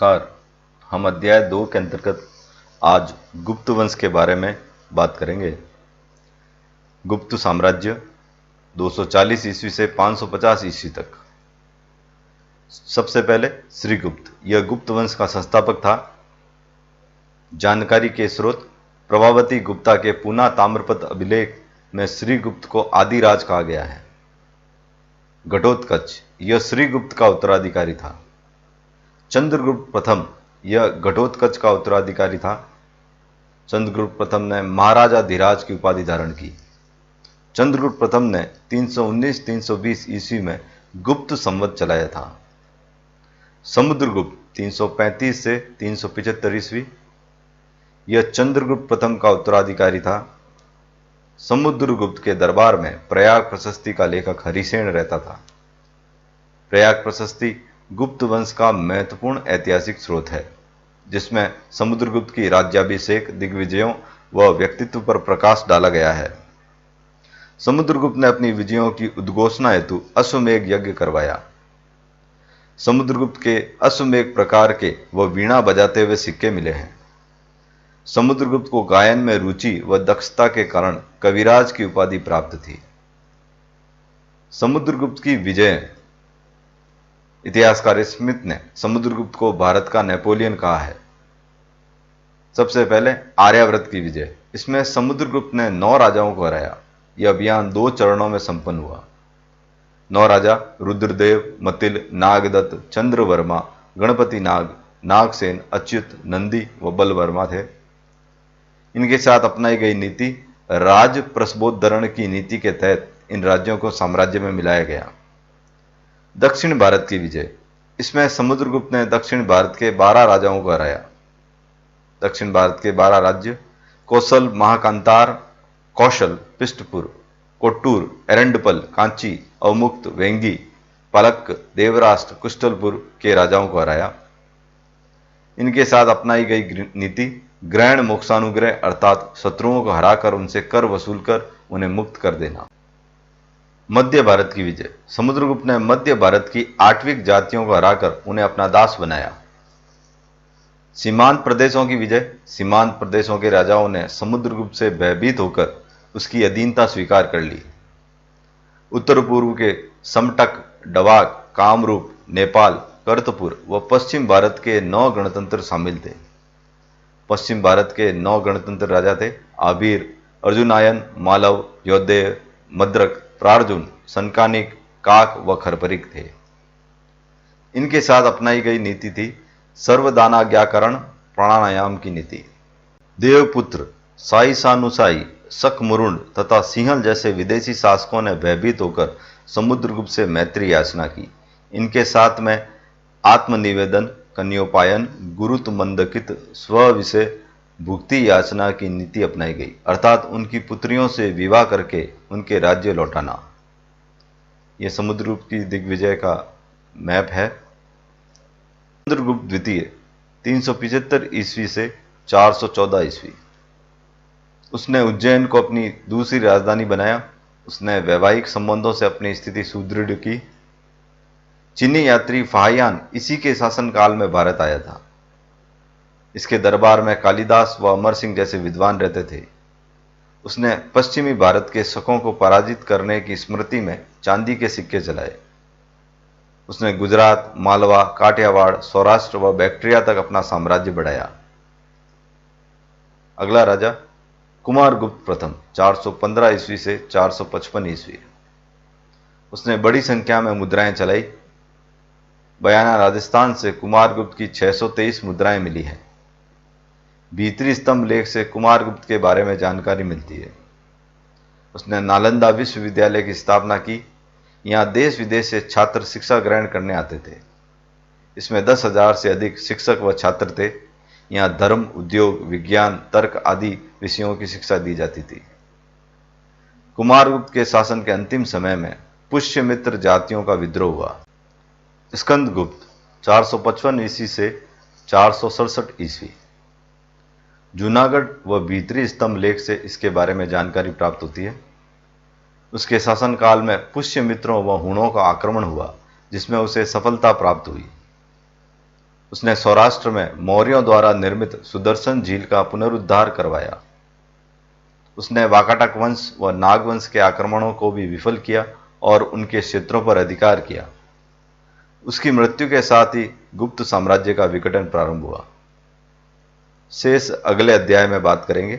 नमस्कार। हम अध्याय 2 के अंतर्गत आज गुप्त वंश के बारे में बात करेंगे। गुप्त साम्राज्य 240 ईस्वी से 550 ईस्वी तक। सबसे पहले श्रीगुप्त, यह गुप्त वंश का संस्थापक था। जानकारी के स्रोत प्रभावती गुप्ता के पूना ताम्रपत्र अभिलेख में श्रीगुप्त को आदिराज कहा गया है। घटोत्कच, यह श्रीगुप्त का उत्तराधिकारी था। चंद्रगुप्त प्रथम, यह घटोत्कच का उत्तराधिकारी था। चंद्रगुप्त प्रथम ने महाराजा धीराज की उपाधि धारण की। चंद्रगुप्त प्रथम ने 319-320 ईस्वी में गुप्त संवत चलाया था। समुद्रगुप्त 335 से 375 ईस्वी, यह चंद्रगुप्त प्रथम का उत्तराधिकारी था। समुद्रगुप्त के दरबार में प्रयाग प्रशस्ति का लेखक हरिसेन रहता था। प्रयाग प्रशस्ति गुप्त वंश का महत्वपूर्ण ऐतिहासिक स्रोत है, जिसमें समुद्रगुप्त की राज्याभिषेक, दिग्विजयों व व्यक्तित्व पर प्रकाश डाला गया है। समुद्रगुप्त ने अपनी विजयों की उद्घोषणा हेतु अश्वमेध यज्ञ करवाया। समुद्रगुप्त के अश्वमेध प्रकार के व वीणा बजाते हुए सिक्के मिले हैं। समुद्रगुप्त को गायन में रुचि व दक्षता के कारण कविराज की उपाधि प्राप्त थी। समुद्रगुप्त की विजय। इतिहासकार स्मिथ ने समुद्रगुप्त को भारत का नेपोलियन कहा है। सबसे पहले आर्यावर्त की विजय। इसमें समुद्रगुप्त ने 9 राजाओं को हराया। यह अभियान 2 चरणों में संपन्न हुआ। 9 राजा रुद्रदेव, मतिल, नागदत्त, चंद्रवर्मा, गणपति नाग, नागसेन, अच्युत, नंदी व बलवर्मा थे। इनके साथ अपनाई गई नीति राज प्रस्बोधरण की नीति के तहत इन राज्यों को साम्राज्य में मिलाया गया। दक्षिण भारत की विजय। इसमें समुद्रगुप्त ने दक्षिण भारत के 12 राजाओं को हराया। दक्षिण भारत के 12 राज्य कौशल, महाकांतार, कौशल, पिष्टपुर, कोट्टूर, एरंडपल, कांची, अवमुक्त, वेंगी, पलक्क, देवराष्ट्र, कुष्टलपुर के राजाओं को हराया। इनके साथ अपनाई गई नीति ग्रहण मोक्षानुग्रह, अर्थात शत्रुओं को हराकर उनसे कर वसूल कर उन्हें मुक्त कर देना। मध्य भारत की विजय। समुद्रगुप्त ने मध्य भारत की 8वीं जातियों को हराकर उन्हें अपना दास बनाया। सीमांत प्रदेशों की विजय। सीमांत प्रदेशों के राजाओं ने समुद्रगुप्त से भयभीत होकर उसकी अधीनता स्वीकार कर ली। उत्तर पूर्व के समटक, डवाक, कामरूप, नेपाल, कर्तपुर व पश्चिम भारत के 9 गणतंत्र शामिल थे। पश्चिम भारत के 9 गणतंत्र राजा थे आबीर, अर्जुनायन, मालव, यौदेय, मद्रक, प्रार्जुन, संकानिक, काक व खरपरिक थे। इनके साथ अपनाई गई नीति थी सर्वदानाज्ञाकरण प्राणायाम की नीति। देवपुत्र, साइसानुसाई, शकमुरुंड तथा सिंहल जैसे विदेशी शासकों ने भयभीत होकर समुद्रगुप्त से मैत्री याचना की। इनके साथ में आत्मनिवेदन, कन्योपायन, गुरुत्व मंदकित, स्व विषय भुक्ति याचना की नीति अपनाई गई, अर्थात उनकी पुत्रियों से विवाह करके उनके राज्य लौटाना। यह समुद्रगुप्त की दिग्विजय का मैप है। समुद्रगुप्त द्वितीय 375 ईस्वी से 414 ईस्वी। उसने उज्जैन को अपनी दूसरी राजधानी बनाया। उसने वैवाहिक संबंधों से अपनी स्थिति सुदृढ़ की। चीनी यात्री फाहियान इसी के शासनकाल में भारत आया था। इसके दरबार में कालिदास व अमर सिंह जैसे विद्वान रहते थे। उसने पश्चिमी भारत के शकों को पराजित करने की स्मृति में चांदी के सिक्के चलाए। उसने गुजरात, मालवा, काठियावाड़, सौराष्ट्र व बैक्ट्रिया तक अपना साम्राज्य बढ़ाया। अगला राजा कुमारगुप्त प्रथम 415 ईस्वी से 455 ईस्वी। उसने बड़ी संख्या में मुद्राएं चलाई। बयाना राजस्थान से कुमारगुप्त की 623 मुद्राएं मिली हैं। भीतरी स्तंभ लेख से कुमारगुप्त के बारे में जानकारी मिलती है। उसने नालंदा विश्वविद्यालय की स्थापना की। यहाँ देश विदेश से छात्र शिक्षा ग्रहण करने आते थे। इसमें 10,000 से अधिक शिक्षक व छात्र थे। यहाँ धर्म, उद्योग, विज्ञान, तर्क आदि विषयों की शिक्षा दी जाती थी। कुमारगुप्त के शासन के अंतिम समय में पुष्यमित्र जातियों का विद्रोह हुआ। स्कंदगुप्त 455 ईस्वी से 467 ईस्वी। जूनागढ़ व भीतरी स्तंभ लेख से इसके बारे में जानकारी प्राप्त होती है। उसके शासनकाल में पुष्यमित्रों व हुणों का आक्रमण हुआ, जिसमें उसे सफलता प्राप्त हुई। उसने सौराष्ट्र में मौर्यों द्वारा निर्मित सुदर्शन झील का पुनरुद्धार करवाया। उसने वाकाटक वंश व नाग वंश के आक्रमणों को भी विफल किया और उनके क्षेत्रों पर अधिकार किया। उसकी मृत्यु के साथ ही गुप्त साम्राज्य का विघटन प्रारंभ हुआ। शेष अगले अध्याय में बात करेंगे।